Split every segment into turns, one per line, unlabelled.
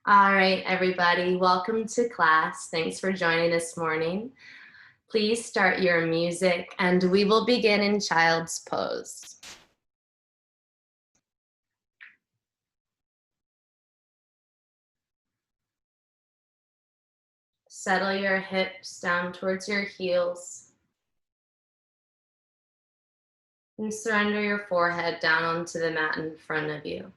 All right, everybody, welcome to class. Thanks for joining this morning. Please start your music and we will begin in child's pose. Settle your hips down towards your heels and surrender your forehead down onto the mat in front of you.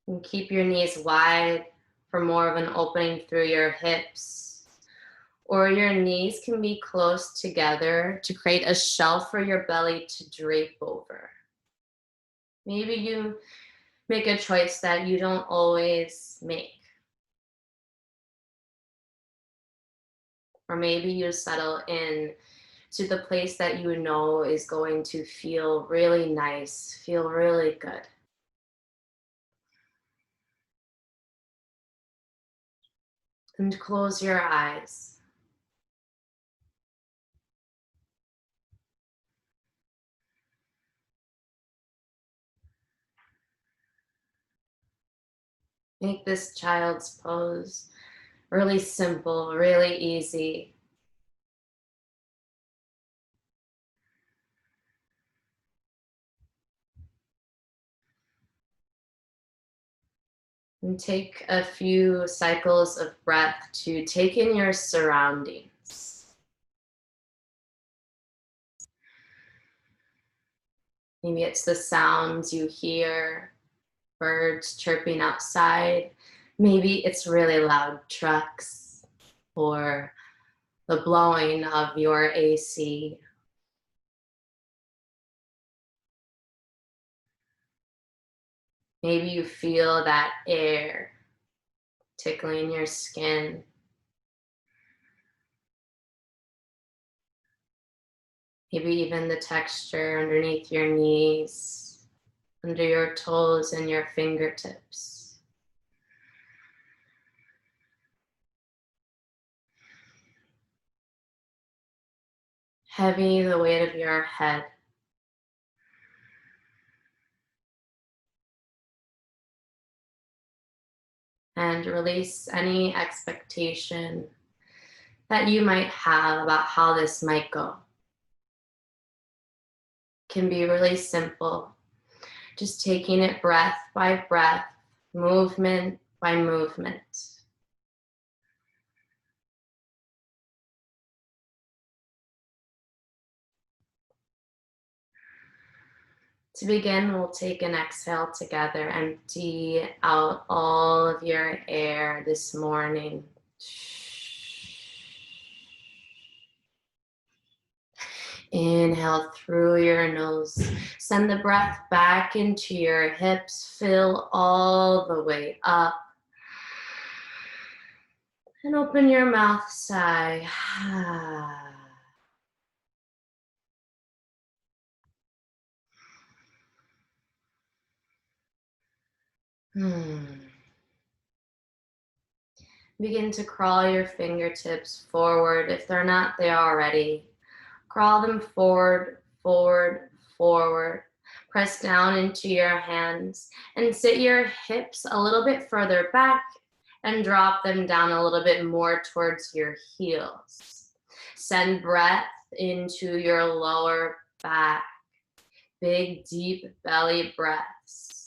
And keep your knees wide for more of an opening through your hips. Or your knees can be close together to create a shelf for your belly to drape over. Maybe you make a choice that you don't always make. Or maybe you settle in to the place that you know is going to feel really nice, feel really good. And close your eyes. Make this child's pose really simple, really easy. And take a few cycles of breath to take in your surroundings. Maybe it's the sounds you hear, birds chirping outside. Maybe it's really loud trucks or the blowing of your AC. Maybe you feel that air tickling your skin. Maybe even the texture underneath your knees, under your toes and your fingertips. Heavy the weight of your head. And release any expectation that you might have about how this might go. Can be really simple. Just taking it breath by breath, movement by movement. To begin, we'll take an exhale together. Empty out all of your air this morning. Inhale through your nose. Send the breath back into your hips. Fill all the way up. And open your mouth, sigh. Begin to crawl your fingertips forward. If they're not there already, crawl them forward, forward, forward. Press down into your hands and sit your hips a little bit further back and drop them down a little bit more towards your heels. Send breath into your lower back. Big, deep belly breaths.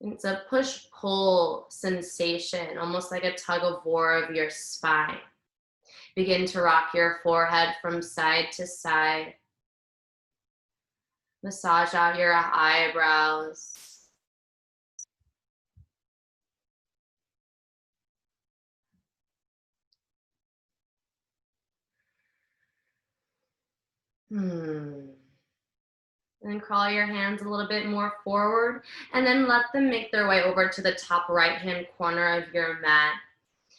It's a push-pull sensation, almost like a tug of war of your spine. Begin to rock your forehead from side to side. Massage out your eyebrows. And then crawl your hands a little bit more forward and then let them make their way over to the top right-hand corner of your mat.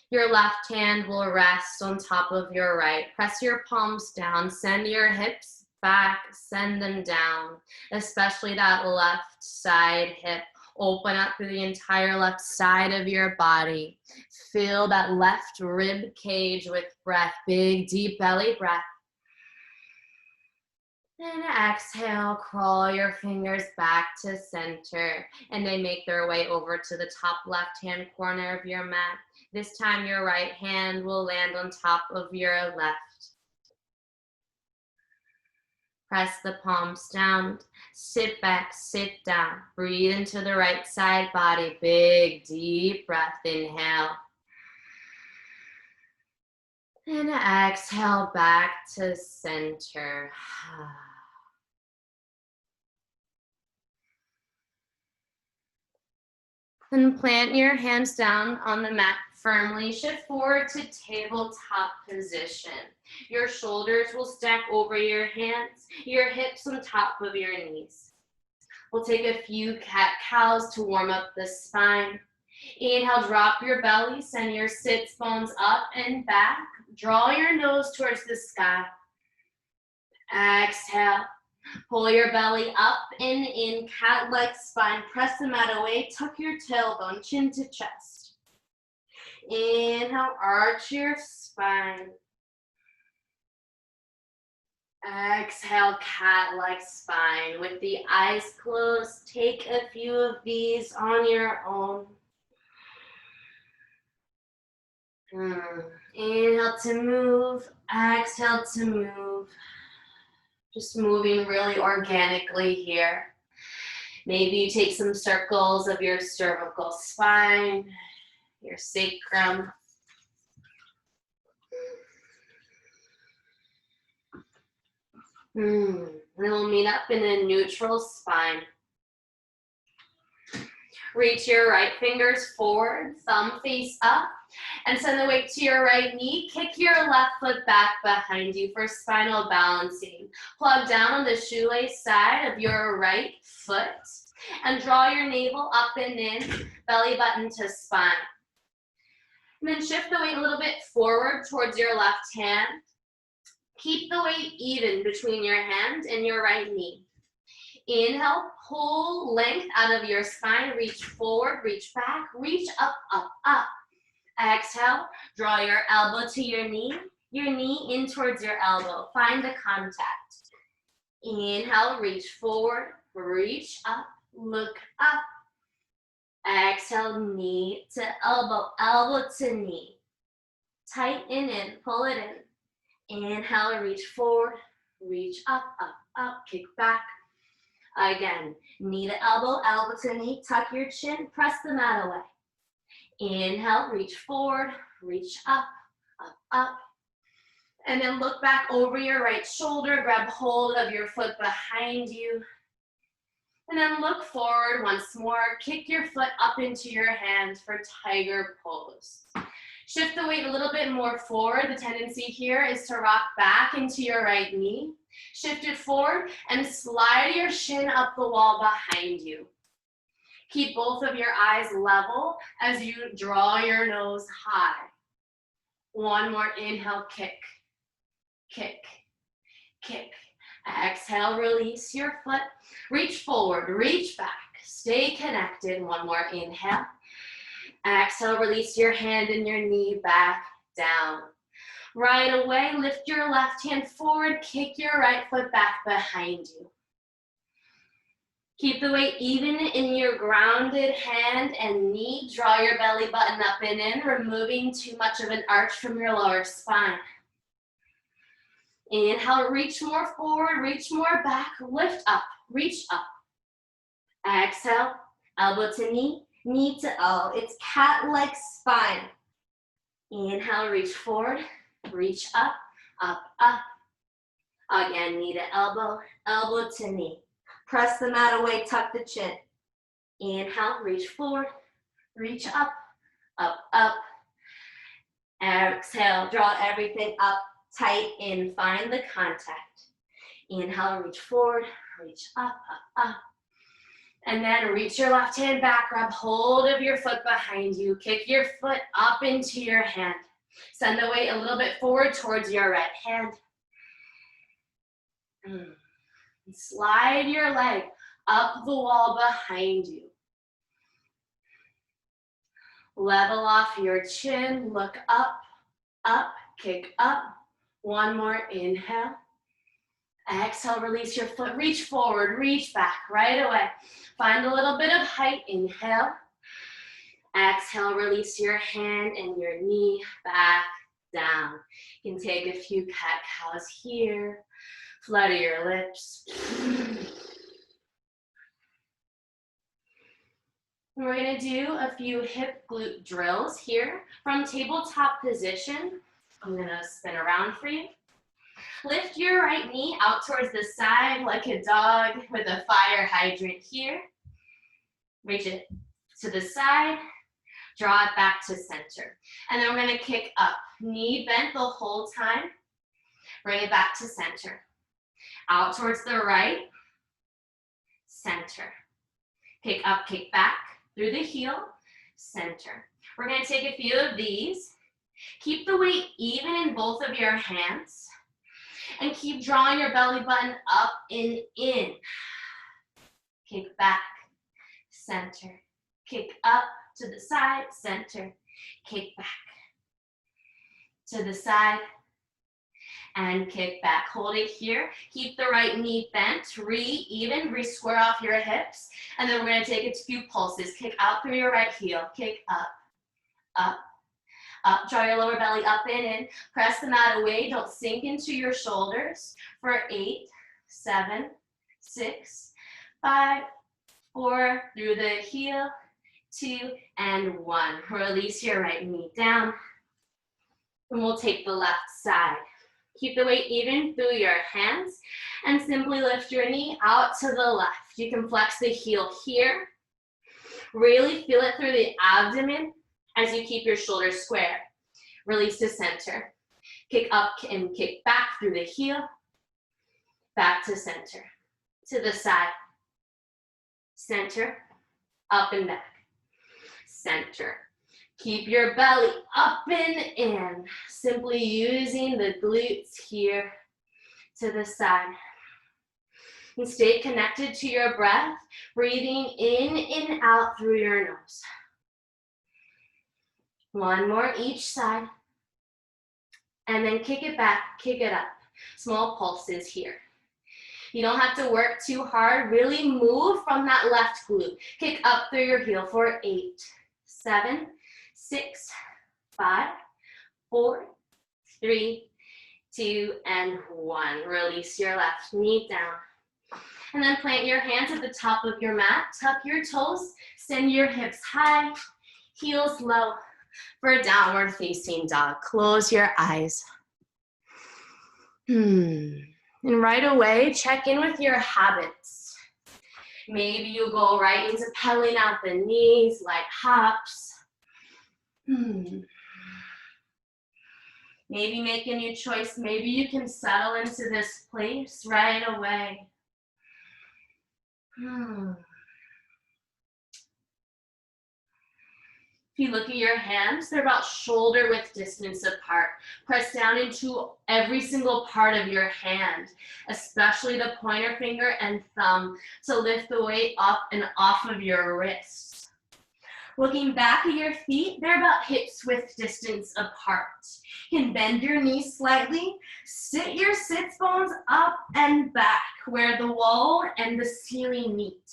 Your left hand will rest on top of your right. Press your palms down. Send your hips back. Send them down, especially that left side hip. Open up through the entire left side of your body. Fill that left rib cage with breath. Big, deep belly breath. And exhale, crawl your fingers back to center, and they make their way over to the top left-hand corner of your mat. This time your right hand will land on top of your left. Press the palms down, sit back, sit down. Breathe into the right side body, big, deep breath, inhale. And exhale back to center. And plant your hands down on the mat firmly. Shift forward to tabletop position. Your shoulders will stack over your hands, your hips on top of your knees. We'll take a few cat-cows to warm up the spine. Inhale, drop your belly, send your sits bones up and back. Draw your nose towards the sky. Exhale. Pull your belly up and in, cat-like spine. Press the mat away, tuck your tailbone, chin to chest. Inhale, arch your spine. Exhale, cat-like spine. With the eyes closed, take a few of these on your own. Inhale to move, exhale to move. Just moving really organically here. Maybe you take some circles of your cervical spine, your sacrum. We'll meet up in a neutral spine. Reach your right fingers forward, thumb face up, and send the weight to your right knee. Kick your left foot back behind you for spinal balancing. Plug down on the shoelace side of your right foot and draw your navel up and in, belly button to spine. And then shift the weight a little bit forward towards your left hand. Keep the weight even between your hand and your right knee. Inhale, pull length out of your spine, reach forward, reach back, reach up, up, up. Exhale, draw your elbow to your knee in towards your elbow. Find the contact. Inhale, reach forward, reach up, look up. Exhale, knee to elbow, elbow to knee. Tighten in, pull it in. Inhale, reach forward, reach up, up, up, kick back. Again, knee to elbow, elbow to knee, tuck your chin, press the mat away. Inhale, reach forward, reach up, up, up. And then look back over your right shoulder, grab hold of your foot behind you. And then look forward once more, kick your foot up into your hands for tiger pose. Shift the weight a little bit more forward. The tendency here is to rock back into your right knee. Shift it forward and slide your shin up the wall behind you. Keep both of your eyes level as you draw your nose high. One more inhale, kick, kick, kick. Exhale, release your foot. Reach forward, reach back. Stay connected. One more inhale. Exhale, release your hand and your knee back down. Right away, lift your left hand forward, kick your right foot back behind you. Keep the weight even in your grounded hand and knee. Draw your belly button up and in, removing too much of an arch from your lower spine. Inhale, reach more forward, reach more back, lift up, reach up. Exhale, elbow to knee to elbow. It's cat-like spine. Inhale, reach forward, reach up, up, up. Again, knee to elbow, elbow to knee. Press the mat away, tuck the chin. Inhale, reach forward, reach up, up, up. Exhale, draw everything up, tight in, find the contact. Inhale, reach forward, reach up, up, up. And then reach your left hand back, grab hold of your foot behind you, kick your foot up into your hand. Send the weight a little bit forward towards your right hand. Slide your leg up the wall behind you. Level off your chin, look up, up, kick up. One more inhale. Exhale, release your foot, reach forward, reach back, right away. Find a little bit of height, inhale. Exhale, release your hand and your knee back down. You can take a few cat-cows here. Flutter your lips. We're gonna do a few hip glute drills here. From tabletop position, I'm gonna spin around for you. Lift your right knee out towards the side like a dog with a fire hydrant here. Reach it to the side, draw it back to center. And then we're gonna kick up, knee bent the whole time. Bring it back to center. Out towards the right, center. Kick up, kick back, through the heel, center. We're gonna take a few of these. Keep the weight even in both of your hands. And keep drawing your belly button up and in. Kick back, center. Kick up to the side, center. Kick back to the side and kick back. Hold it here. Keep the right knee bent, square off your hips. And then we're gonna take a few pulses. Kick out through your right heel. Kick up, up, up. Draw your lower belly up and in. Press the mat away. Don't sink into your shoulders. For 8, 7, 6, 5, 4, through the heel, 2, and 1. Release your right knee down. And we'll take the left side. Keep the weight even through your hands and simply lift your knee out to the left. You can flex the heel here. Really feel it through the abdomen as you keep your shoulders square. Release to center. Kick up and kick back through the heel. Back to center. To the side. Center. Up and back. Center. Keep your belly up and in. Simply using the glutes here to the side. And stay connected to your breath, breathing in and out through your nose. One more each side. And then kick it back, kick it up. Small pulses here. You don't have to work too hard. Really move from that left glute. Kick up through your heel for 8, 7, 6, 5, 4, 3, 2, and 1. Release your left knee down. And then plant your hands at the top of your mat. Tuck your toes. Send your hips high. Heels low for downward facing dog. Close your eyes. And right away, check in with your habits. Maybe you go right into pedaling out the knees like hops. Maybe make a new choice. Maybe you can settle into this place right away. If you look at your hands, they're about shoulder width distance apart. Press down into every single part of your hand, especially the pointer finger and thumb, to lift the weight up and off of your wrists. Looking back at your feet, they're about hips width distance apart. You can bend your knees slightly, sit your sits bones up and back where the wall and the ceiling meet.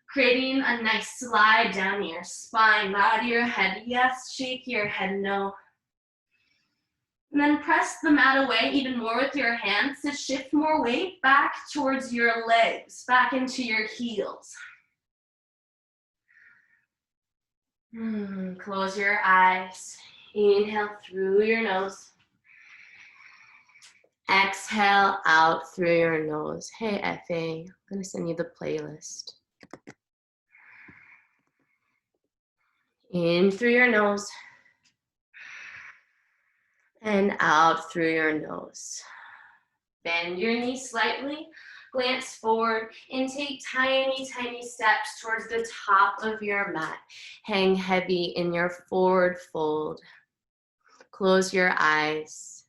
Creating a nice slide down your spine. Nod your head yes, shake your head no. And then press the mat away even more with your hands to shift more weight back towards your legs, back into your heels. Close your eyes. Inhale through your nose. Exhale out through your nose. Hey, Effie, I'm going to send you the playlist. In through your nose. And out through your nose. Bend your knees slightly. Glance forward and take tiny, tiny steps towards the top of your mat. Hang heavy in your forward fold. Close your eyes.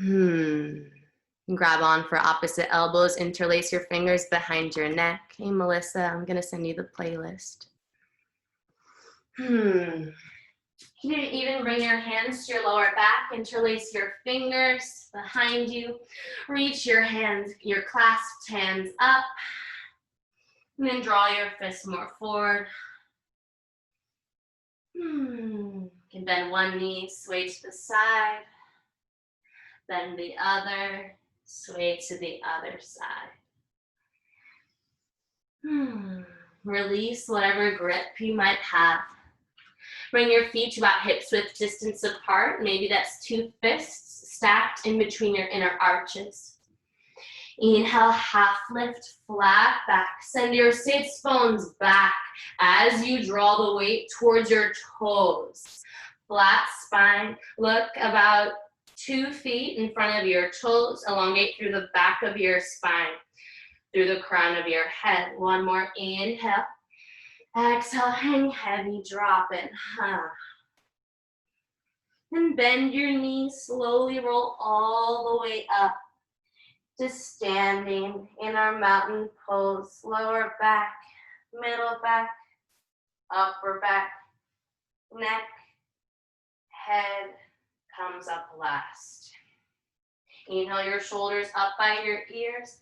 Grab on for opposite elbows. Interlace your fingers behind your neck. Hey, Melissa, I'm going to send you the playlist. You can even bring your hands to your lower back, interlace your fingers behind you, reach your hands, your clasped hands up, and then draw your fists more forward. You can bend one knee, sway to the side, bend the other, sway to the other side. Release whatever grip you might have. Bring your feet to about hips width distance apart. Maybe that's 2 fists stacked in between your inner arches. Inhale, half lift, flat back. Send your sits bones back as you draw the weight towards your toes. Flat spine. Look about 2 feet in front of your toes. Elongate through the back of your spine, through the crown of your head. One more inhale. Exhale, hang heavy, drop it. And bend your knees, slowly roll all the way up to standing in our mountain pose. Lower back, middle back, upper back, neck, head comes up last. Inhale your shoulders up by your ears.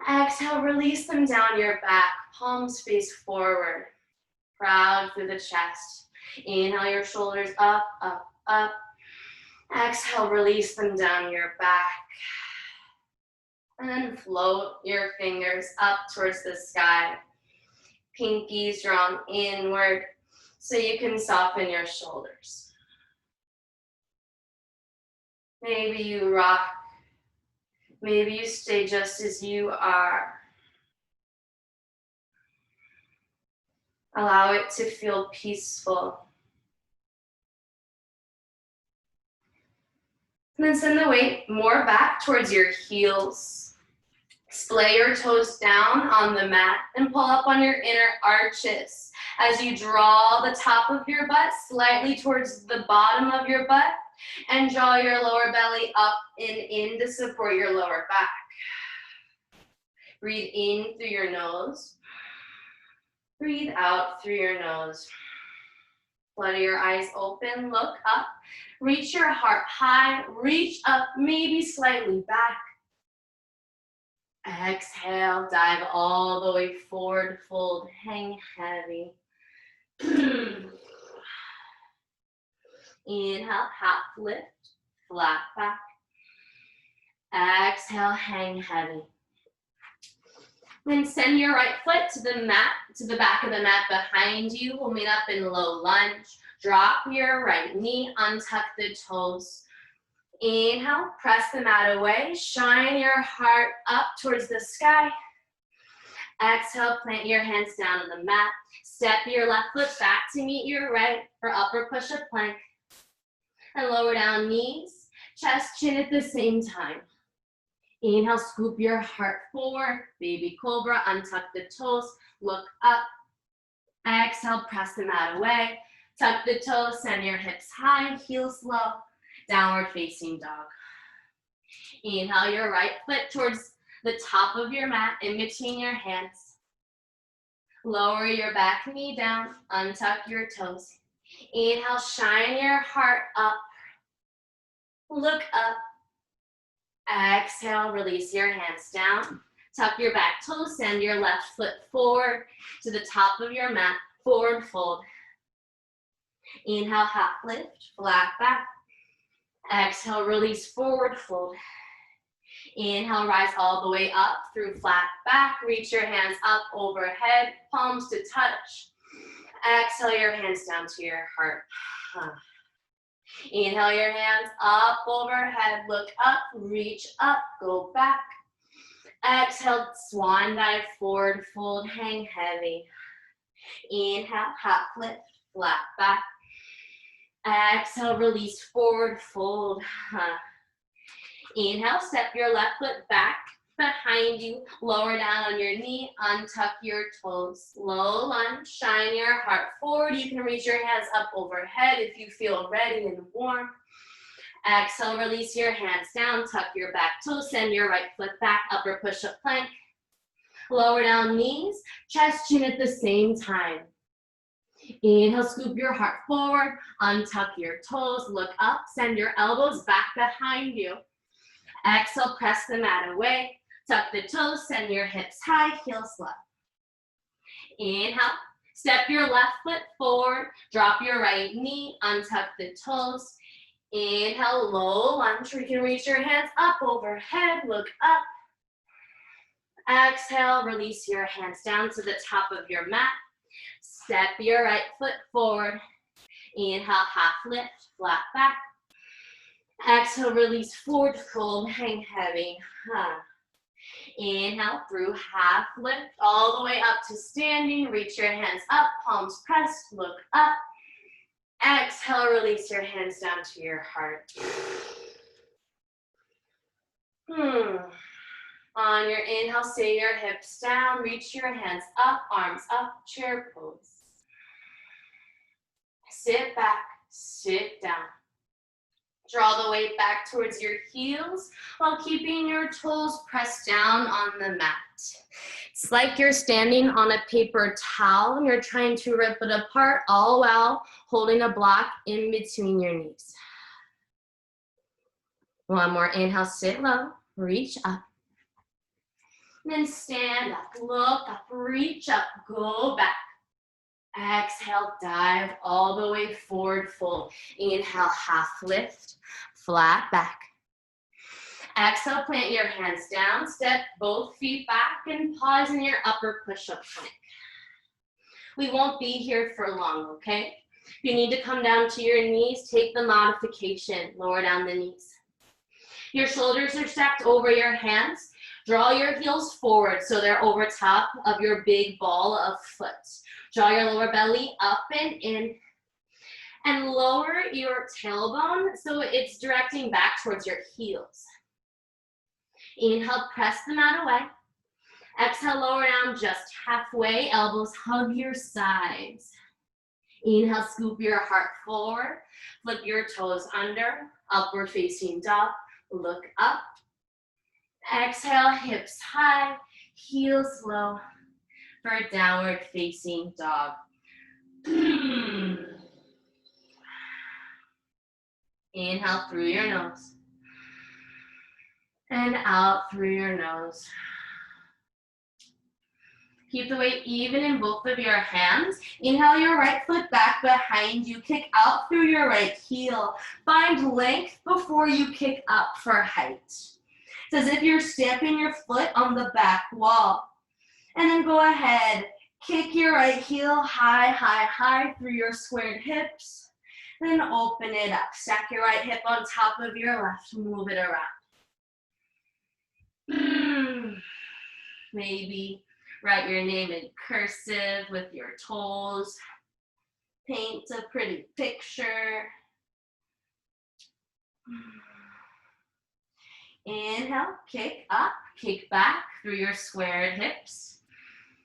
Exhale, release them down your back, palms face forward, proud through the chest. Inhale your shoulders up, up, up. Exhale, release them down your back. And then float your fingers up towards the sky. Pinkies drawn inward so you can soften your shoulders. Maybe you rock. Maybe you stay just as you are. Allow it to feel peaceful. And then send the weight more back towards your heels. Splay your toes down on the mat and pull up on your inner arches as you draw the top of your butt slightly towards the bottom of your butt and draw your lower belly up and in to support your lower back. Breathe in through your nose. Breathe out through your nose. Flutter your eyes open, look up, reach your heart high, reach up, maybe slightly back. Exhale, dive all the way forward, fold, hang heavy. Inhale, half lift, flat back. Exhale, hang heavy. Then send your right foot to the mat, to the back of the mat behind you. We'll meet up in low lunge. Drop your right knee, untuck the toes. Inhale, press the mat away. Shine your heart up towards the sky. Exhale, plant your hands down on the mat. Step your left foot back to meet your right for upper push-up plank. And lower down knees, chest, chin at the same time. Inhale, scoop your heart forward, baby cobra, untuck the toes, look up. Exhale, press the mat away. Tuck the toes, send your hips high, heels low, downward facing dog. Inhale your right foot towards the top of your mat, in between your hands. Lower your back knee down, untuck your toes. Inhale, shine your heart up, look up. Exhale, release your hands down. Tuck your back toes, send your left foot forward to the top of your mat, forward fold. Inhale, half lift, flat back. Exhale, release, forward fold. Inhale, rise all the way up through flat back. Reach your hands up overhead, palms to touch. Exhale your hands down to your heart. Inhale your hands up overhead, look up, reach up, go back. Exhale, swan dive, forward fold, hang heavy. Inhale, half lift, flat back. Exhale, release, forward fold. Inhale, step your left foot back behind you, lower down on your knee, untuck your toes. Low lunge, shine your heart forward. You can reach your hands up overhead if you feel ready and warm. Exhale, release your hands down, tuck your back toes, send your right foot back, upper push-up plank. Lower down knees, chest, chin at the same time. Inhale, scoop your heart forward, untuck your toes, look up, send your elbows back behind you. Exhale, press the mat away, tuck the toes, send your hips high, heels low. Inhale, step your left foot forward, drop your right knee, untuck the toes. Inhale, low lunge, you can reach your hands up overhead, look up. Exhale, release your hands down to the top of your mat. Step your right foot forward. Inhale, half lift, flat back. Exhale, release forward fold, hang heavy. Inhale through half lift, all the way up to standing. Reach your hands up, palms pressed, look up. Exhale, release your hands down to your heart. On your inhale, stay your hips down, reach your hands up, arms up, chair pose. Sit back, sit down. Draw the weight back towards your heels while keeping your toes pressed down on the mat. It's like you're standing on a paper towel and you're trying to rip it apart, all while holding a block in between your knees. One more inhale, sit low, reach up. Then stand up, look up, reach up, go back. Exhale, dive all the way forward, fold. Inhale, half lift, flat back. Exhale, plant your hands down, step both feet back, and pause in your upper push-up plank. We won't be here for long, okay? If you need to come down to your knees, take the modification, lower down the knees. Your shoulders are stacked over your hands. Draw your heels forward so they're over top of your big ball of foot. Draw your lower belly up and in. And lower your tailbone so it's directing back towards your heels. Inhale, press the mat away. Exhale, lower down just halfway. Elbows hug your sides. Inhale, scoop your heart forward. Flip your toes under. Upward facing dog. Look up. Exhale, hips high, heels low for downward facing dog. Inhale through your nose and out through your nose. Keep the weight even in both of your hands. Inhale your right foot back behind you. Kick out through your right heel. Find length before you kick up for height. It's as if you're stamping your foot on the back wall. And then go ahead, kick your right heel high, high, high through your squared hips. Then open it up. Stack your right hip on top of your left. Move it around. Maybe write your name in cursive with your toes. Paint a pretty picture. Inhale, kick up, kick back through your squared hips.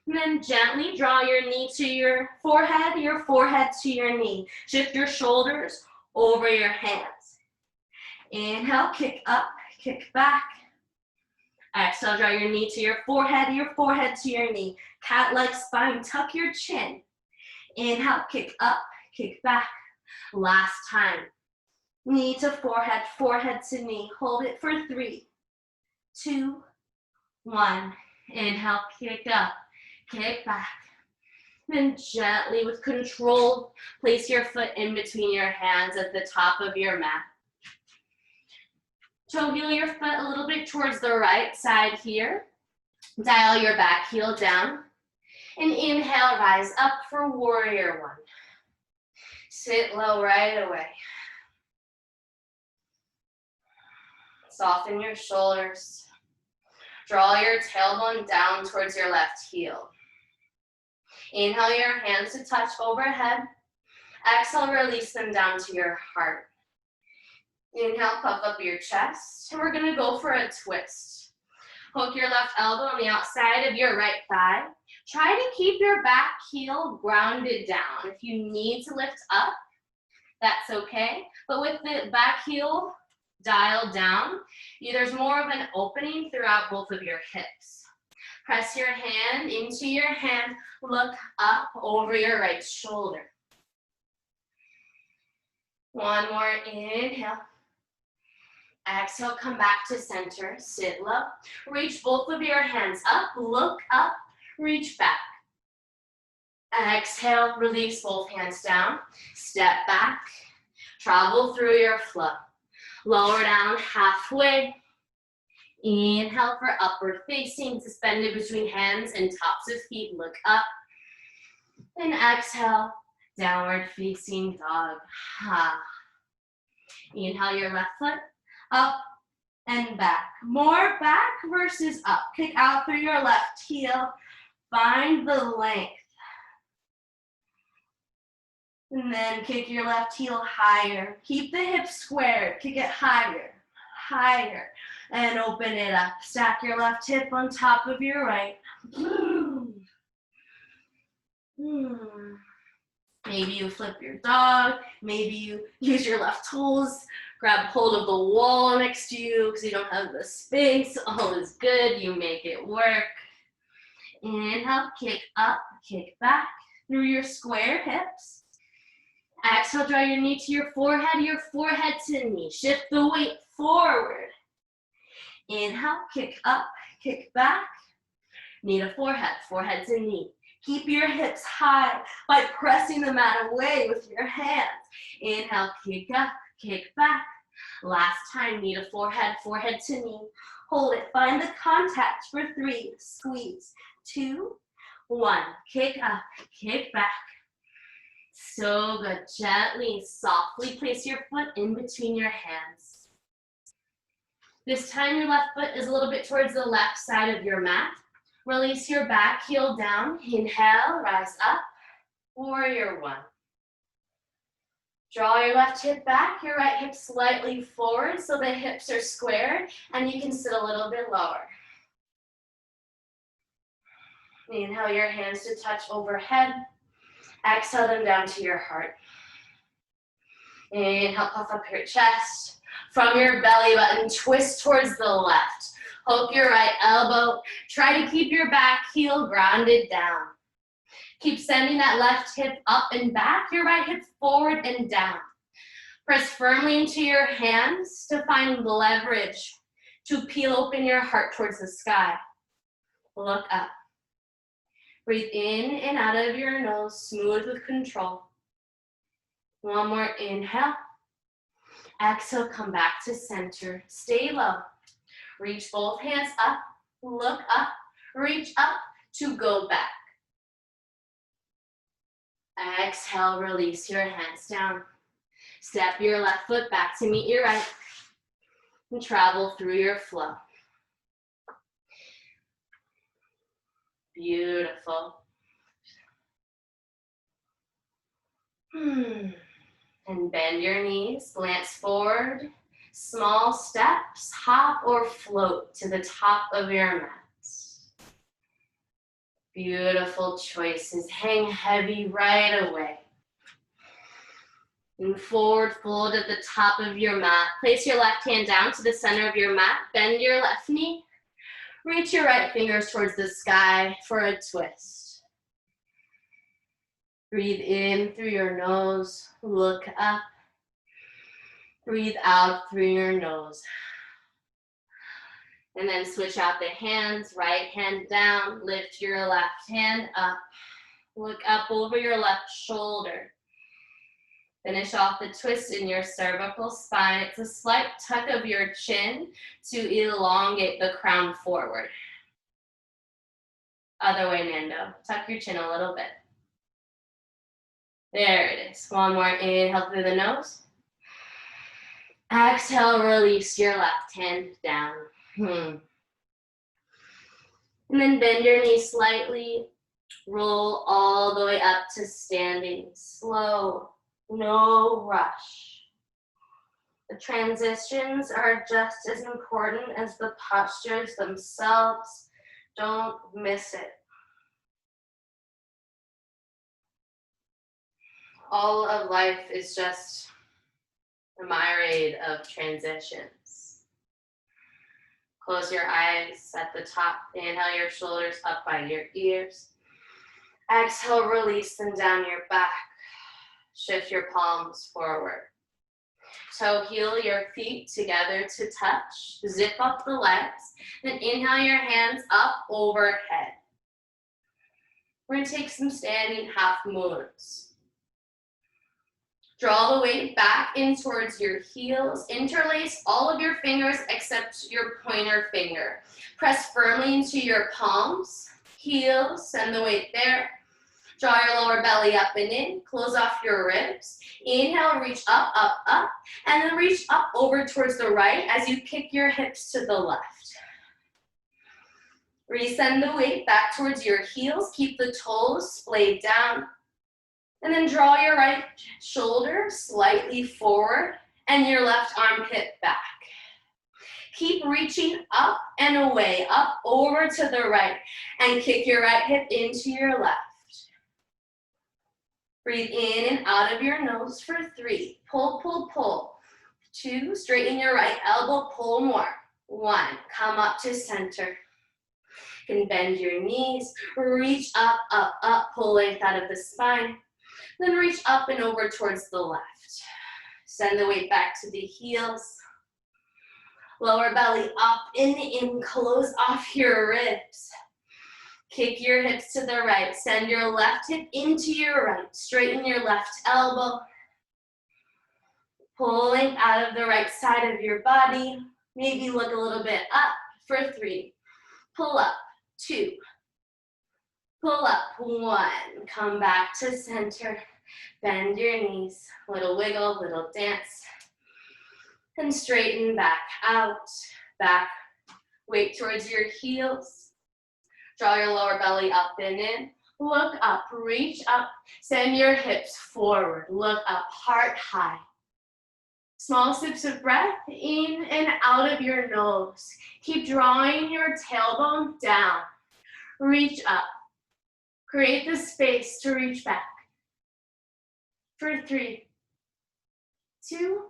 And then gently draw your knee to your forehead to your knee. Shift your shoulders over your hands. Inhale, kick up, kick back. Exhale, draw your knee to your forehead to your knee. Cat-like spine, tuck your chin. Inhale, kick up, kick back. Last time. Knee to forehead to knee. Hold it for 3, 2, 1. Inhale, kick up, kick back. Then gently, with control, place your foot in between your hands at the top of your mat. Toe heel your foot a little bit towards the right side here. Dial your back heel down. And inhale, rise up for warrior 1. Sit low right away. Soften your shoulders. Draw your tailbone down towards your left heel. Inhale your hands to touch overhead. Exhale, release them down to your heart. Inhale, puff up your chest. And we're gonna go for a twist. Hook your left elbow on the outside of your right thigh. Try to keep your back heel grounded down. If you need to lift up, that's okay. But with the back heel dialed down, there's more of an opening throughout both of your hips. Press your hand into your hand, look up over your right shoulder. One more inhale. Exhale, come back to center, sit low. Reach both of your hands up, look up, reach back. Exhale, release both hands down, step back, travel through your flow. Lower down halfway. Inhale for upward facing, suspended between hands and tops of feet, look up. And exhale, downward facing dog. Inhale your left foot, up and back. More back versus up. Kick out through your left heel. Find the length. And then kick your left heel higher. Keep the hips squared. Kick it higher, higher. And open it up. Stack your left hip on top of your right. Maybe you flip your dog. Maybe you use your left toes. Grab hold of the wall next to you because you don't have the space. All is good. You make it work. Inhale, kick up, kick back through your square hips. Exhale, draw your knee to your forehead to knee. Shift the weight forward. Inhale, kick up, kick back. Knee to forehead to knee. Keep your hips high by pressing the mat away with your hands. Inhale, kick up, kick back. Last time, knee to forehead to knee. Hold it, find the contact for 3, squeeze, 2, 1. Kick up, kick back. So good, gently, softly place your foot in between your hands. This time your left foot is a little bit towards the left side of your mat. Release your back heel down. Inhale, rise up. Warrior 1. Draw your left hip back, your right hip slightly forward so the hips are squared and you can sit a little bit lower. Inhale your hands to touch overhead. Exhale them down to your heart. Inhale, puff up your chest. From your belly button, twist towards the left. Hook your right elbow. Try to keep your back heel grounded down. Keep sending that left hip up and back, your right hip forward and down. Press firmly into your hands to find leverage to peel open your heart towards the sky. Look up. Breathe in and out of your nose, smooth with control. One more inhale. Exhale, come back to center. Stay low. Reach both hands up, look up, reach up to go back. Exhale, release your hands down. Step your left foot back to meet your right and travel through your flow. Beautiful. And bend your knees, glance forward. Small steps, hop or float to the top of your mat. Beautiful choices. Hang heavy right away. And forward fold at the top of your mat. Place your left hand down to the center of your mat. Bend your left knee. Reach your right fingers towards the sky for a twist. Breathe in through your nose. Look up. Breathe out through your nose. And then switch out the hands, right hand down, lift your left hand up. Look up over your left shoulder. Finish off the twist in your cervical spine. It's a slight tuck of your chin to elongate the crown forward. Other way, Nando. Tuck your chin a little bit. There it is. One more inhale through the nose. Exhale, release your left hand down. And then bend your knee slightly. Roll all the way up to standing. Slow, no rush. The transitions are just as important as the postures themselves. Don't miss it. All of life is just a myriad of transitions. Close your eyes at the top. Inhale your shoulders up by your ears. Exhale, release them down your back. Shift your palms forward. Toe heel your feet together to touch. Zip up the legs. Then inhale your hands up overhead. We're going to take some standing half moons. Draw the weight back in towards your heels. Interlace all of your fingers except your pointer finger. Press firmly into your palms. Heels, send the weight there. Draw your lower belly up and in. Close off your ribs. Inhale, reach up, up, up. And then reach up over towards the right as you kick your hips to the left. Resend the weight back towards your heels. Keep the toes splayed down. And then draw your right shoulder slightly forward and your left armpit back. Keep reaching up and away, up over to the right, and kick your right hip into your left. Breathe in and out of your nose for 3. Pull, pull, pull. 2, straighten your right elbow, pull more. 1, come up to center. You can bend your knees, reach up, up, up, pull length out of the spine. Then reach up and over towards the left. Send the weight back to the heels. Lower belly up, in, close off your ribs. Kick your hips to the right. Send your left hip into your right. Straighten your left elbow. Pulling out of the right side of your body. Maybe look a little bit up for 3. Pull up, 2. Pull up, 1. Come back to center. Bend your knees. Little wiggle, little dance. And straighten back out, back. Weight towards your heels. Draw your lower belly up and in. Look up, reach up. Send your hips forward. Look up, heart high. Small sips of breath in and out of your nose. Keep drawing your tailbone down. Reach up. Create the space to reach back. For 3, 2,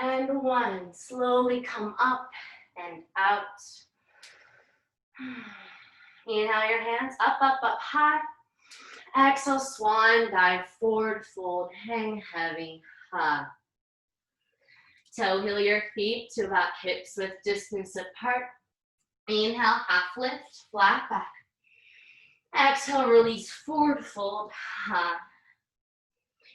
and 1. Slowly come up and out. Inhale your hands up, up, up high. Exhale, swan dive, forward fold, hang heavy, high. Toe heel your feet to about hips width distance apart. Inhale, half lift, flat back. Exhale, release, forward fold, high.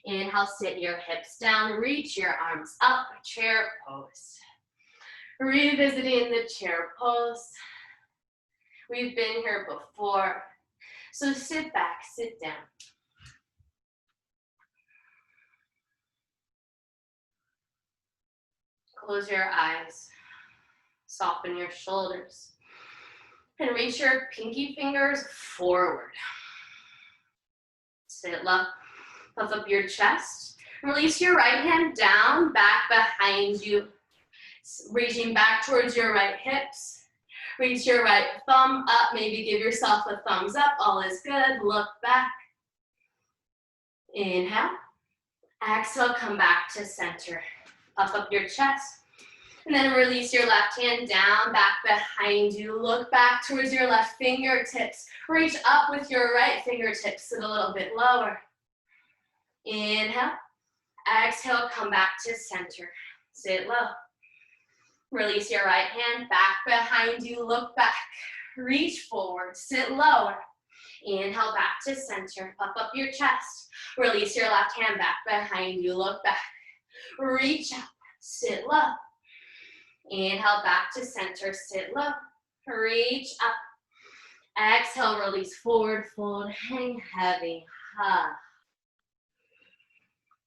Inhale, sit your hips down, reach your arms up, chair pose. Revisiting the chair pose. We've been here before, so sit back, sit down. Close your eyes, soften your shoulders, and reach your pinky fingers forward. Sit low, puff up your chest. Release your right hand down, back behind you, reaching back towards your right hips. Reach your right thumb up, maybe give yourself a thumbs up, all is good, look back. Inhale, exhale, come back to center. Puff up your chest, and then release your left hand down, back behind you. Look back towards your left fingertips. Reach up with your right fingertips, sit a little bit lower. Inhale, exhale, come back to center. Sit low. Release your right hand, back behind you, look back. Reach forward, sit lower. Inhale, back to center, puff up your chest. Release your left hand, back behind you, look back. Reach up, sit low. Inhale, back to center, sit low. Reach up. Exhale, release, forward fold, hang heavy, high.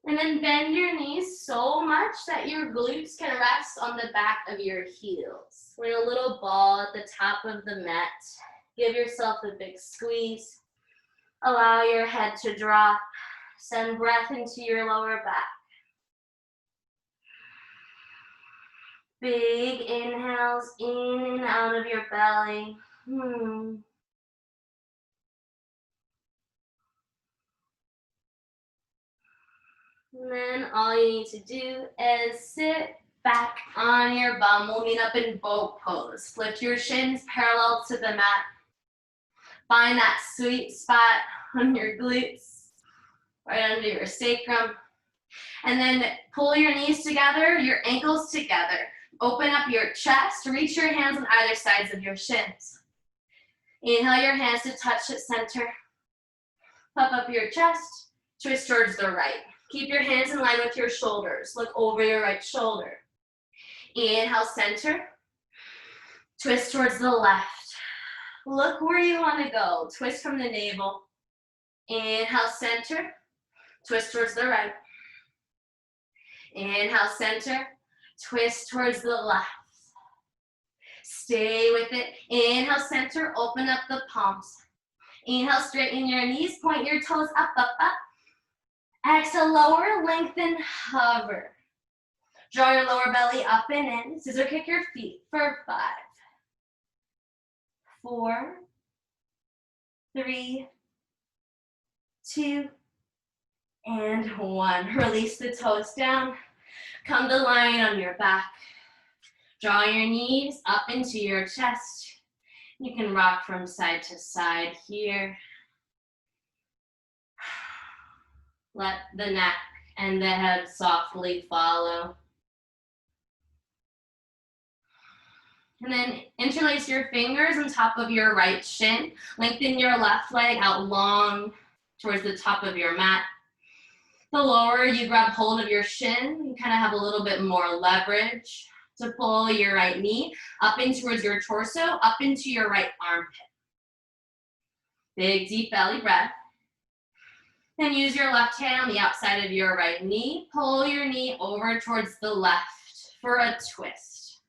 And then bend your knees so much that your glutes can rest on the back of your heels. We're in a little ball at the top of the mat. Give yourself a big squeeze. Allow your head to drop. Send breath into your lower back. Big inhales in and out of your belly. And then all you need to do is sit back on your bum. We'll meet up in boat pose. Lift your shins parallel to the mat. Find that sweet spot on your glutes, right under your sacrum. And then pull your knees together, your ankles together. Open up your chest, reach your hands on either sides of your shins. Inhale your hands to touch at center. Puff up your chest, twist towards the right. Keep your hands in line with your shoulders. Look over your right shoulder. Inhale, center. Twist towards the left. Look where you want to go. Twist from the navel. Inhale, center. Twist towards the right. Inhale, center. Twist towards the left. Stay with it. Inhale, center. Open up the palms. Inhale, straighten your knees. Point your toes up, up, up. Exhale, lower, lengthen, hover. Draw your lower belly up and in. Scissor kick your feet for 5, 4, 3, 2, and 1. Release the toes down. Come to lying on your back. Draw your knees up into your chest. You can rock from side to side here. Let the neck and the head softly follow. And then interlace your fingers on top of your right shin. Lengthen your left leg out long towards the top of your mat. The lower you grab hold of your shin, you kind of have a little bit more leverage to pull your right knee up in towards your torso, up into your right armpit. Big, deep belly breath. Then use your left hand on the outside of your right knee. Pull your knee over towards the left for a twist.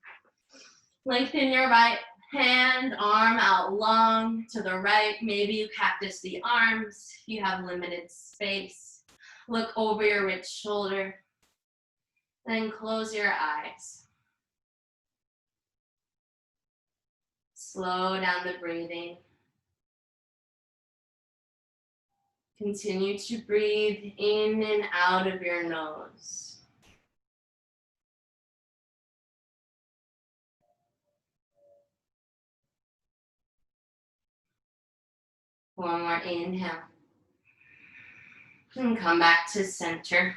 Lengthen your right hand, arm out long to the right. Maybe you cactus the arms. You have limited space. Look over your right shoulder. Then close your eyes. Slow down the breathing. Continue to breathe in and out of your nose. One more inhale. And come back to center.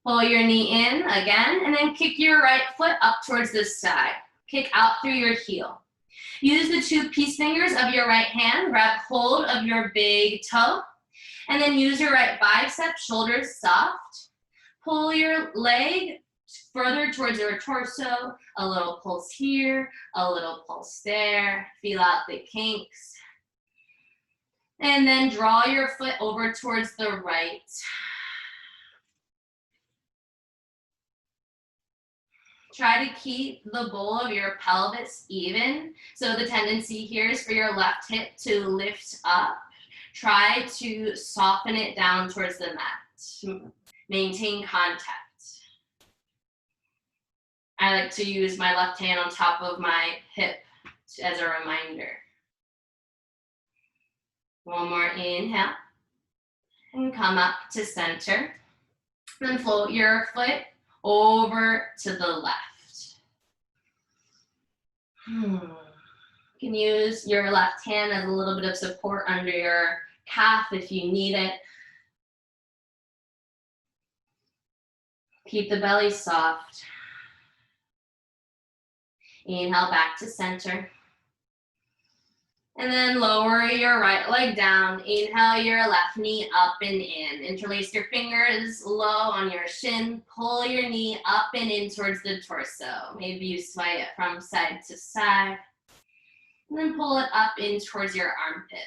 Pull your knee in again, and then kick your right foot up towards the side. Kick out through your heel. Use the 2 peace fingers of your right hand, grab hold of your big toe, and then use your right bicep, shoulders soft. Pull your leg further towards your torso, a little pulse here, a little pulse there. Feel out the kinks. And then draw your foot over towards the right. Try to keep the bowl of your pelvis even. So the tendency here is for your left hip to lift up. Try to soften it down towards the mat. Maintain contact. I like to use my left hand on top of my hip as a reminder. One more inhale. And come up to center. Then float your foot over to the left. You can use your left hand as a little bit of support under your calf if you need it. Keep the belly soft. Inhale back to center. And then lower your right leg down. Inhale your left knee up and in. Interlace your fingers low on your shin. Pull your knee up and in towards the torso. Maybe you sway it from side to side. And then pull it up in towards your armpit.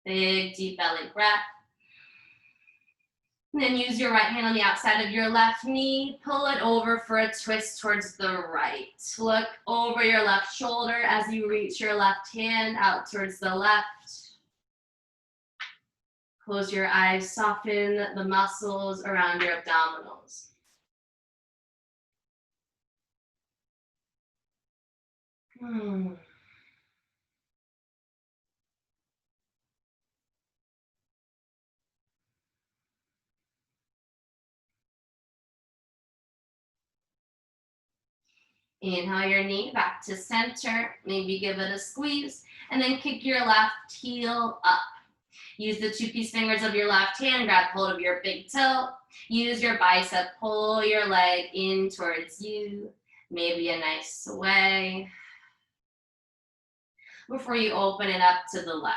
Big, deep belly breath. And then use your right hand on the outside of your left knee. Pull it over for a twist towards the right. Look over your left shoulder as you reach your left hand out towards the left. Close your eyes, soften the muscles around your abdominals. Inhale your knee back to center. Maybe give it a squeeze. And then kick your left heel up. Use the 2-piece fingers of your left hand, grab hold of your big toe. Use your bicep, pull your leg in towards you, maybe a nice sway. Before you open it up to the left.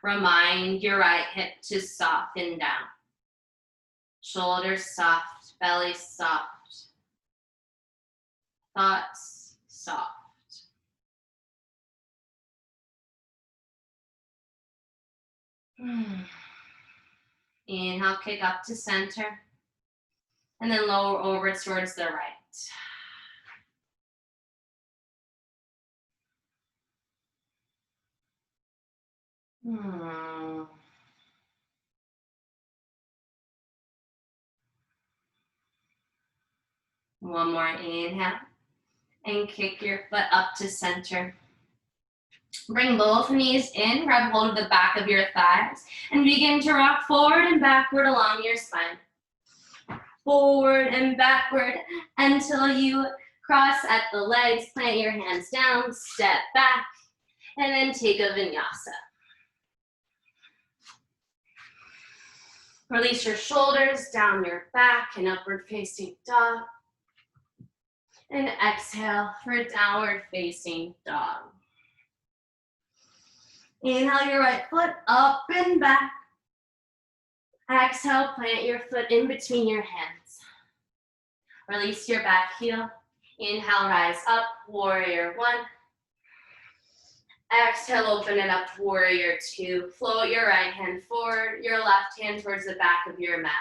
Remind your right hip to soften down. Shoulders soft, belly soft. Thoughts soft. Inhale, kick up to center. And then lower over towards the right. One more inhale. And kick your foot up to center. Bring both knees in, grab hold of the back of your thighs, and begin to rock forward and backward along your spine. Forward and backward until you cross at the legs, plant your hands down, step back, and then take a vinyasa. Release your shoulders down your back and upward facing dog. And exhale for downward facing dog. Inhale your right foot up and back. Exhale, plant your foot in between your hands. Release your back heel. Inhale, rise up, warrior 1. Exhale, open it up, warrior 2. Float your right hand forward, your left hand towards the back of your mat.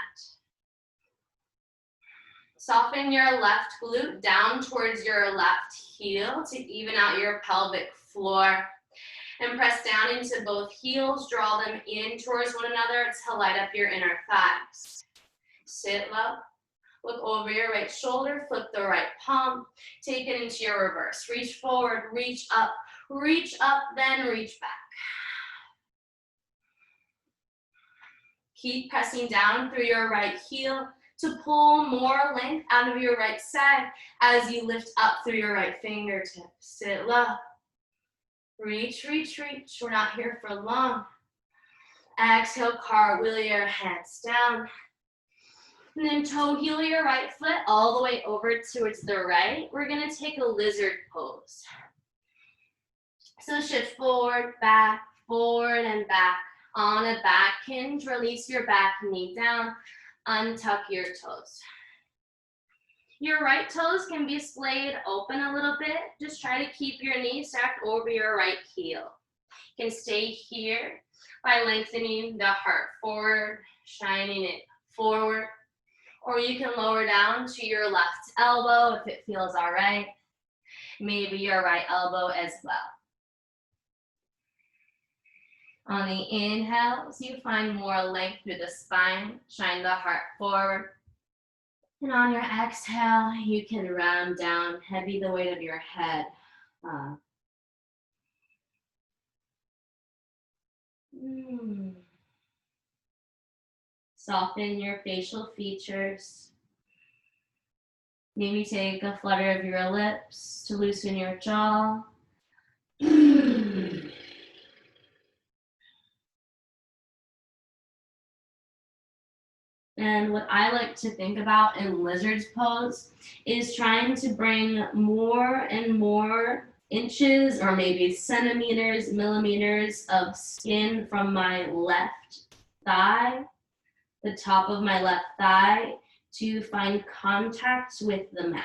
Soften your left glute down towards your left heel to even out your pelvic floor. And press down into both heels, draw them in towards one another to light up your inner thighs. Sit low, look over your right shoulder, flip the right palm, take it into your reverse. Reach forward, reach up, then reach back. Keep pressing down through your right heel to pull more length out of your right side as you lift up through your right fingertips. Sit low. Reach, reach, reach. We're not here for long. Exhale, cartwheel your hands down. And then toe heel your right foot all the way over towards the right. We're gonna take a lizard pose. So shift forward, and back. On a back hinge, release your back knee down. Untuck your toes. Your right toes can be splayed open a little bit. Just try to keep your knees stacked over your right heel. You can stay here by lengthening the heart forward, shining it forward. Or you can lower down to your left elbow if it feels all right. Maybe your right elbow as well. On the inhales, you find more length through the spine, shine the heart forward. And on your exhale, you can round down, heavy the weight of your head. Soften your facial features. Maybe take a flutter of your lips to loosen your jaw. And what I like to think about in lizard's pose is trying to bring more and more inches or maybe centimeters, millimeters of skin from my left thigh, the top of my left thigh, to find contact with the mat.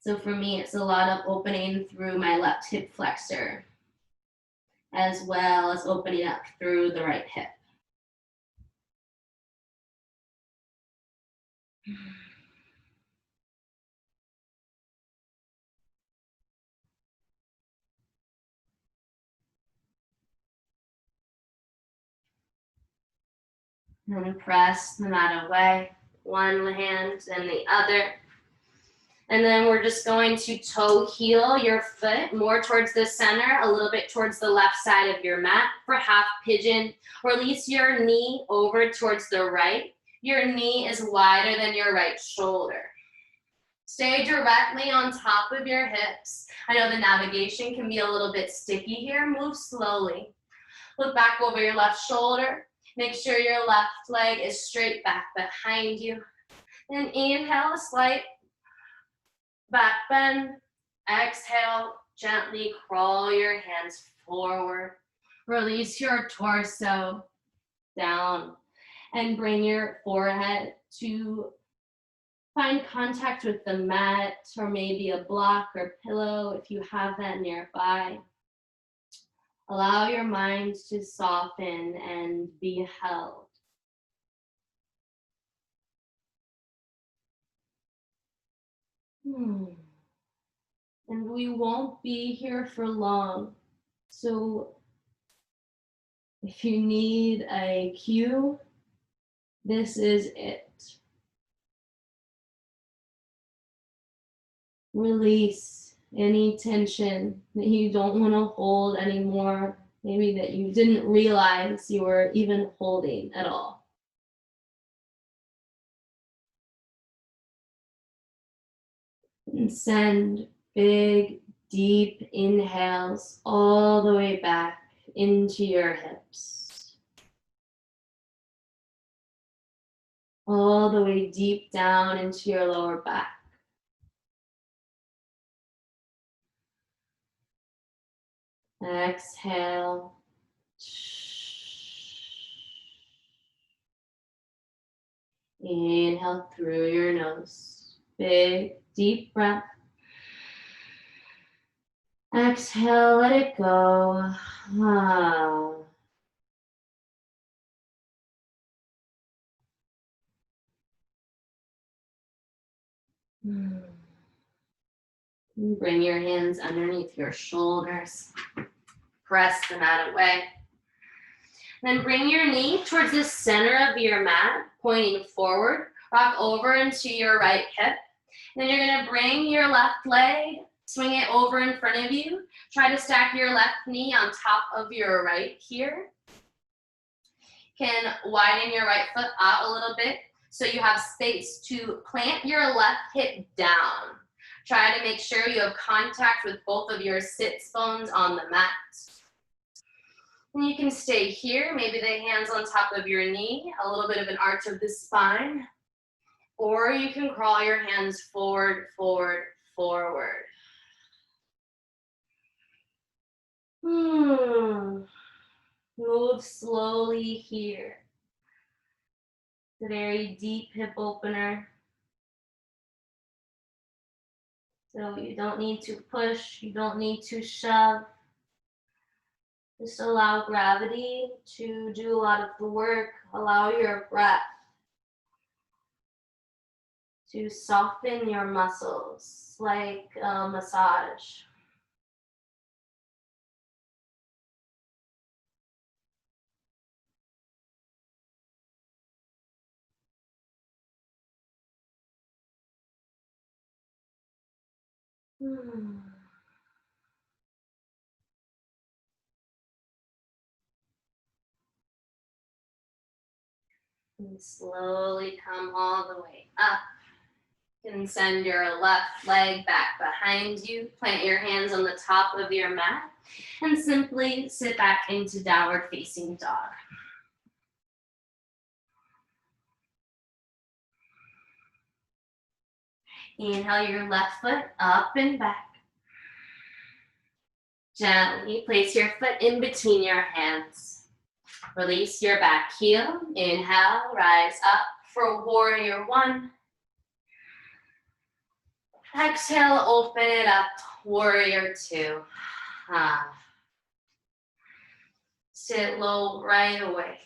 So for me, it's a lot of opening through my left hip flexor, as well as opening up through the right hip. And press the mat away, one hand and the other. And then we're just going to toe heel your foot more towards the center, a little bit towards the left side of your mat for half pigeon. Release your knee over towards the right. Your knee is wider than your right shoulder. Stay directly on top of your hips. I know the navigation can be a little bit sticky here. Move slowly. Look back over your left shoulder. Make sure your left leg is straight back behind you. Then inhale, a slight back bend. Exhale, gently crawl your hands forward. Release your torso down and bring your forehead to find contact with the mat or maybe a block or pillow if you have that nearby. Allow your mind to soften and be held. And we won't be here for long. So if you need a cue, this is it. Release any tension that you don't want to hold anymore, maybe that you didn't realize you were even holding at all. And send big, deep inhales all the way back into your hips. All the way deep down into your lower back. Exhale. Inhale through your nose. Big, deep breath. Exhale, let it go. Bring your hands underneath your shoulders. Press the mat away. Then bring your knee towards the center of your mat, pointing forward. Rock over into your right hip. Then you're going to bring your left leg, swing it over in front of you. Try to stack your left knee on top of your right here. Can widen your right foot out a little bit so you have space to plant your left hip down. Try to make sure you have contact with both of your sits bones on the mat. And you can stay here, maybe the hands on top of your knee, a little bit of an arch of the spine. Or you can crawl your hands forward, forward, forward. Move slowly here. It's a very deep hip opener. So you don't need to push, you don't need to shove. Just allow gravity to do a lot of the work. Allow your breath to soften your muscles like a massage. And slowly come all the way up. You can send your left leg back behind you. Plant your hands on the top of your mat and simply sit back into downward facing dog. Inhale your left foot up and back. Gently place your foot in between your hands. Release your back heel. Inhale, rise up for warrior one. Exhale, open it up, warrior two. Sit low right away.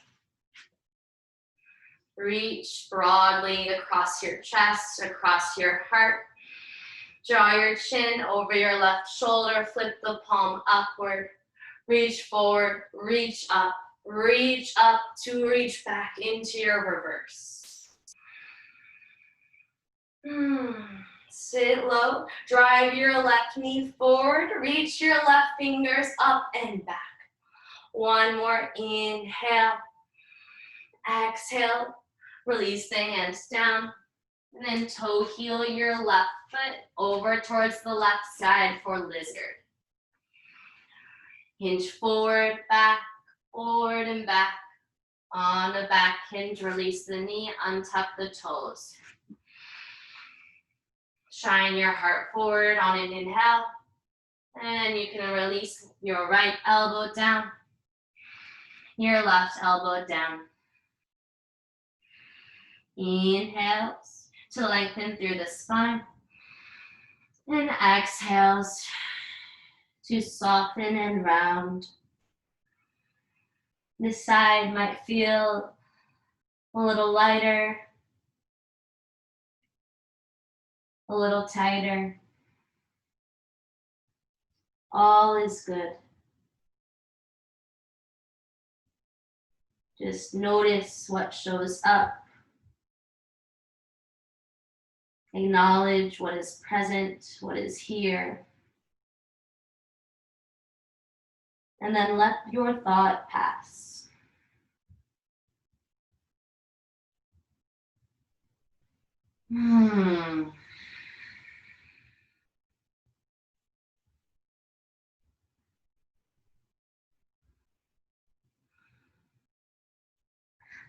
Reach broadly across your chest, across your heart. Draw your chin over your left shoulder, flip the palm upward. Reach forward, reach up to reach back into your reverse. Sit low, drive your left knee forward, reach your left fingers up and back. One more inhale, exhale, release the hands down. And then toe heel your left foot over towards the left side for lizard. Hinge forward, forward and back. On the back hinge, release the knee, untuck the toes. Shine your heart forward on an inhale. And you can release your right elbow down, your left elbow down. Inhales to lengthen through the spine. And exhales to soften and round. This side might feel a little lighter, a little tighter. All is good. Just notice what shows up. Acknowledge what is present, what is here. And then let your thought pass.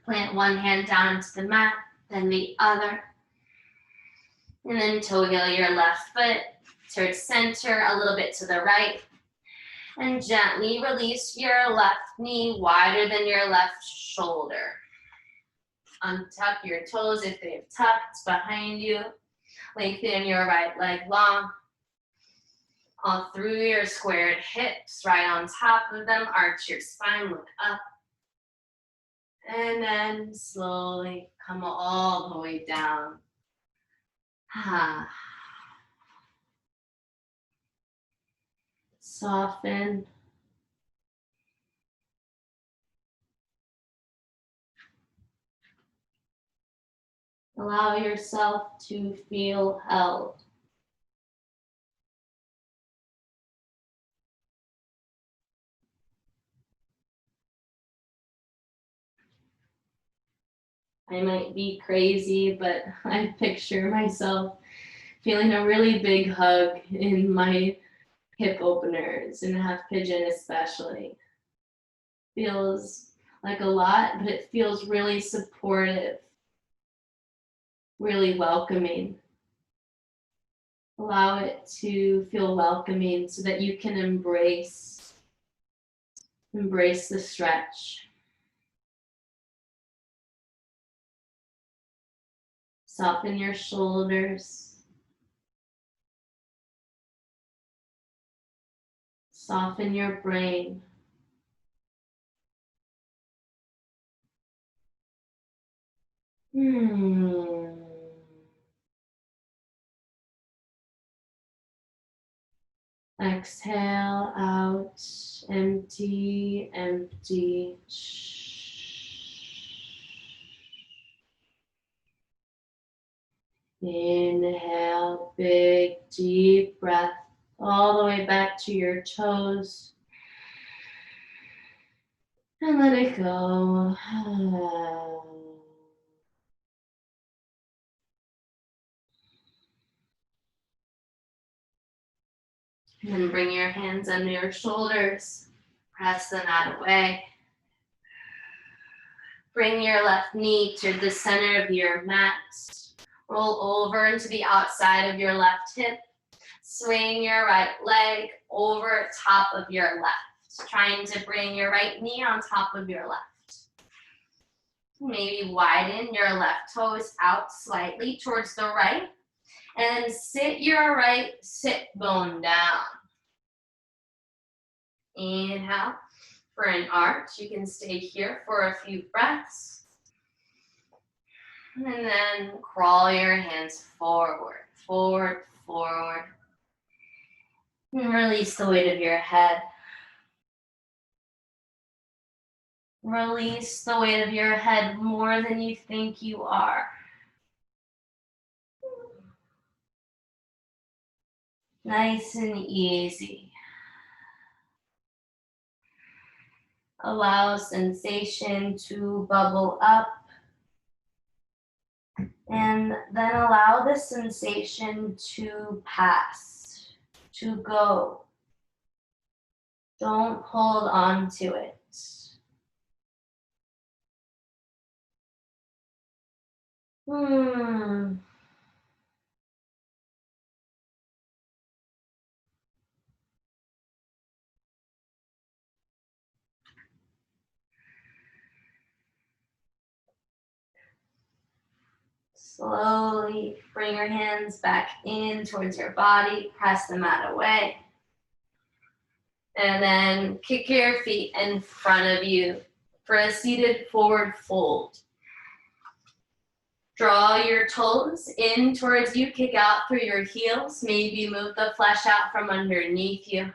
Plant one hand down into the mat, then the other. And then toe heel your left foot towards center, a little bit to the right. And gently release your left knee wider than your left shoulder. Untuck your toes if they've tucked behind you. Lengthen your right leg long. All through your squared hips, right on top of them. Arch your spine, look up. And then slowly come all the way down. Soften. Allow yourself to feel held. I might be crazy, but I picture myself feeling a really big hug in my hip openers and half pigeon especially. Feels like a lot, but it feels really supportive, really welcoming. Allow it to feel welcoming so that you can embrace the stretch. Soften your shoulders. Soften your brain. Exhale out, empty, empty. Inhale, big, deep breath all the way back to your toes. And let it go. And then bring your hands under your shoulders. Press the mat away. Bring your left knee to the center of your mat. Roll over into the outside of your left hip. Swing your right leg over top of your left. Trying to bring your right knee on top of your left. Maybe widen your left toes out slightly towards the right. And sit your right sit bone down. Inhale for an arch. You can stay here for a few breaths. And then crawl your hands forward, forward, forward. And release the weight of your head. Release the weight of your head more than you think you are. Nice and easy. Allow sensation to bubble up And then allow the sensation to pass, to go. Don't hold on to it. Slowly bring your hands back in towards your body, press the mat away. And then kick your feet in front of you for a seated forward fold. Draw your toes in towards you, kick out through your heels. Maybe move the flesh out from underneath you.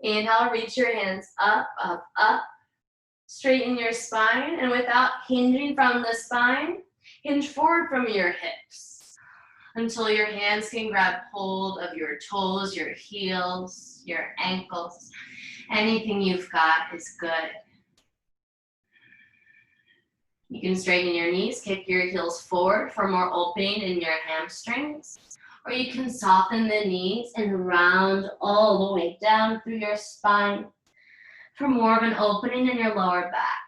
Inhale, reach your hands up, up, up. Straighten your spine, and without hinging from the spine, hinge forward from your hips until your hands can grab hold of your toes, your heels, your ankles. Anything you've got is good. You can straighten your knees, kick your heels forward for more opening in your hamstrings, or you can soften the knees and round all the way down through your spine for more of an opening in your lower back.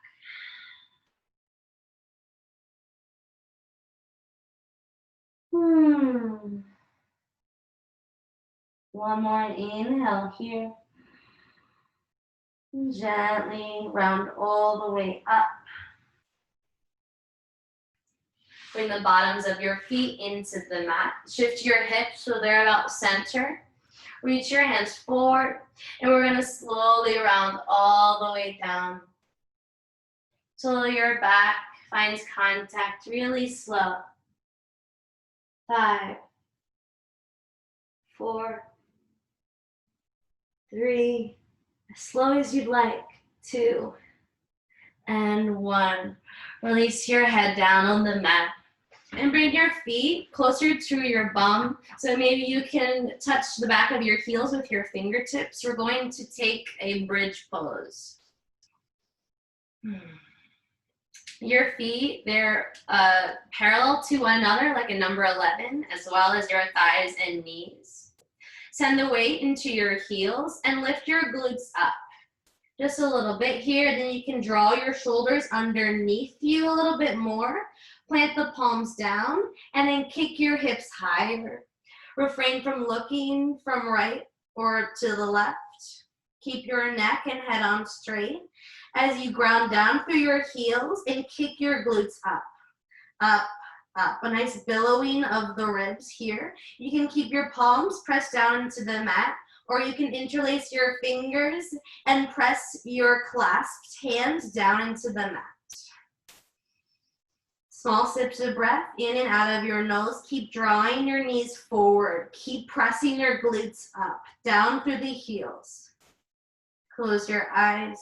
One more inhale here. Gently round all the way up. Bring the bottoms of your feet into the mat. Shift your hips so they're about center. Reach your hands forward, and we're gonna slowly round all the way down till your back finds contact really slow. 5, 4, 3, as slow as you'd like, 2, and 1. Release your head down on the mat. And bring your feet closer to your bum. So maybe you can touch the back of your heels with your fingertips. We're going to take a bridge pose. Your feet, they're parallel to one another like a number 11, as well as your thighs and knees. Send the weight into your heels and lift your glutes up. Just a little bit here, then you can draw your shoulders underneath you a little bit more. Plant the palms down and then kick your hips higher. Refrain from looking from right or to the left. Keep your neck and head on straight as you ground down through your heels and kick your glutes up, up, up. A nice billowing of the ribs here. You can keep your palms pressed down into the mat, or you can interlace your fingers and press your clasped hands down into the mat. Small sips of breath in and out of your nose. Keep drawing your knees forward. Keep pressing your glutes up, down through the heels. Close your eyes.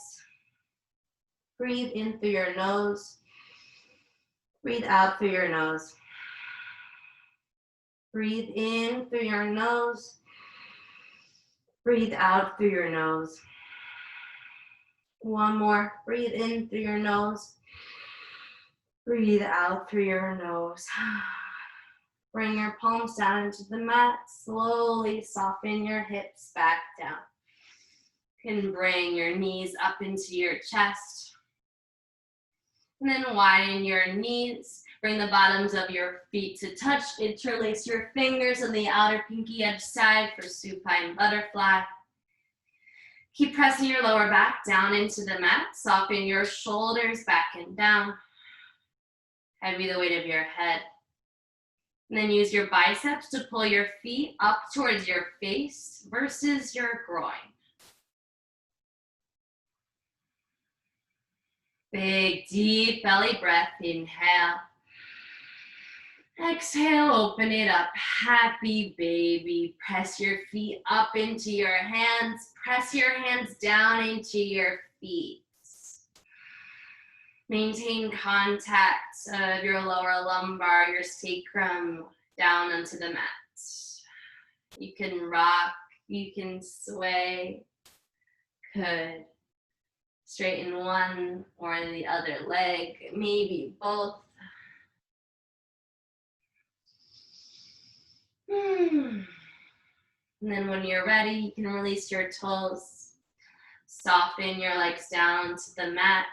Breathe in through your nose. Breathe out through your nose. Breathe in through your nose. Breathe out through your nose. One more. Breathe in through your nose. Breathe out through your nose. Bring your palms down into the mat. Slowly soften your hips back down. You can bring your knees up into your chest. And then widen your knees. Bring the bottoms of your feet to touch. Interlace your fingers on the outer pinky edge side for supine butterfly. Keep pressing your lower back down into the mat. Soften your shoulders back and down. Heavy the weight of your head. And then use your biceps to pull your feet up towards your face versus your groin. Big, deep belly breath. Inhale. Exhale, open it up. Happy baby. Press your feet up into your hands. Press your hands down into your feet. Maintain contact of your lower lumbar, your sacrum down onto the mat. You can rock, you can sway. Good. Straighten one or the other leg, maybe both. And then when you're ready, you can release your toes. Soften your legs down to the mat.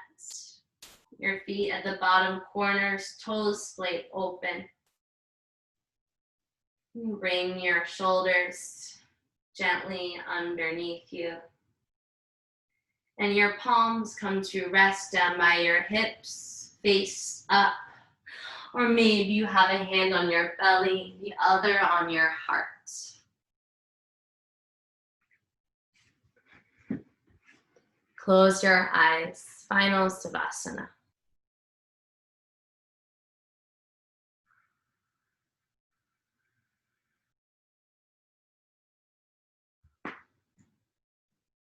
Your feet at the bottom corners, toes splayed open. Bring your shoulders gently underneath you. And your palms come to rest down by your hips, face up. Or maybe you have a hand on your belly, the other on your heart. Close your eyes, final Savasana.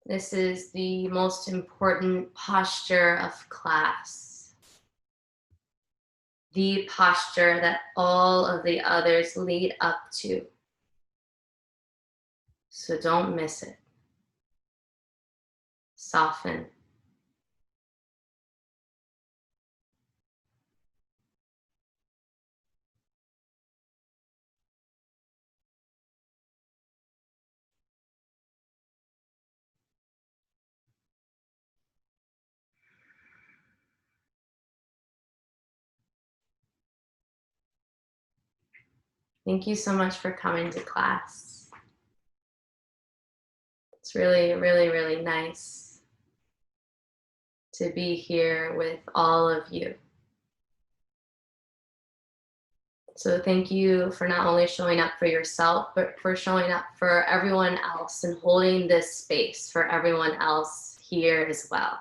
This is the most important posture of class. The posture that all of the others lead up to. So don't miss it. Soften. Thank you so much for coming to class. It's really, really, really nice to be here with all of you. So thank you for not only showing up for yourself, but for showing up for everyone else and holding this space for everyone else here as well.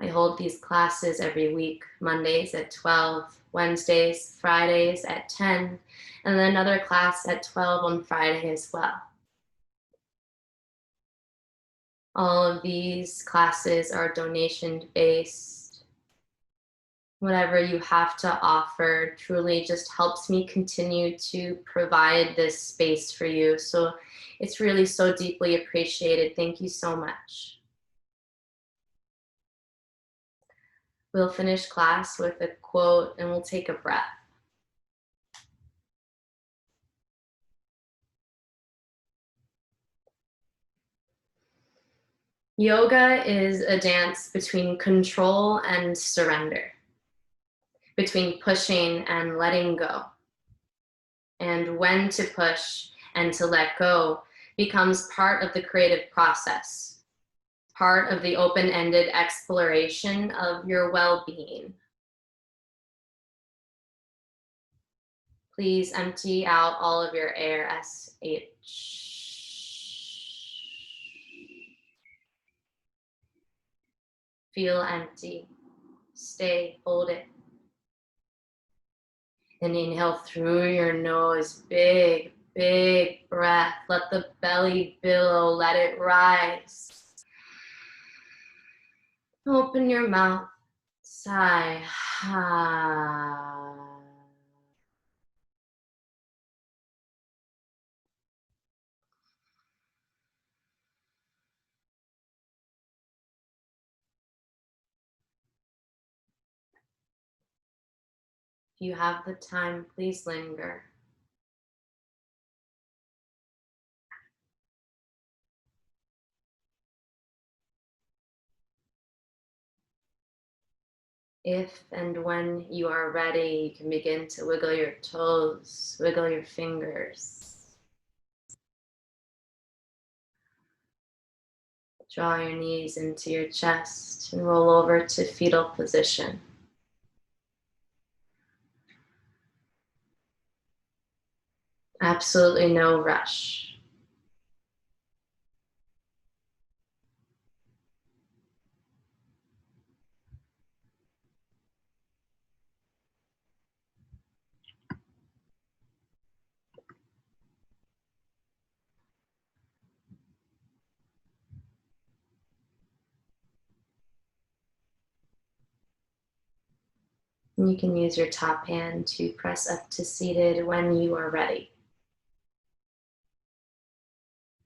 I hold these classes every week, Mondays at 12, Wednesdays, Fridays at 10, and then another class at 12 on Friday as well. All of these classes are donation-based. Whatever you have to offer truly just helps me continue to provide this space for you. So it's really so deeply appreciated. Thank you so much. We'll finish class with a quote and we'll take a breath. Yoga is a dance between control and surrender, between pushing and letting go. And when to push and to let go becomes part of the creative process, part of the open-ended exploration of your well-being. Please empty out all of your air, SH. Feel empty. Stay, hold it. And inhale through your nose, big, big breath. Let the belly billow, let it rise. Open your mouth, sigh. If you have the time, please linger. If and when you are ready, you can begin to wiggle your toes, wiggle your fingers. Draw your knees into your chest and roll over to fetal position. Absolutely no rush. And you can use your top hand to press up to seated when you are ready.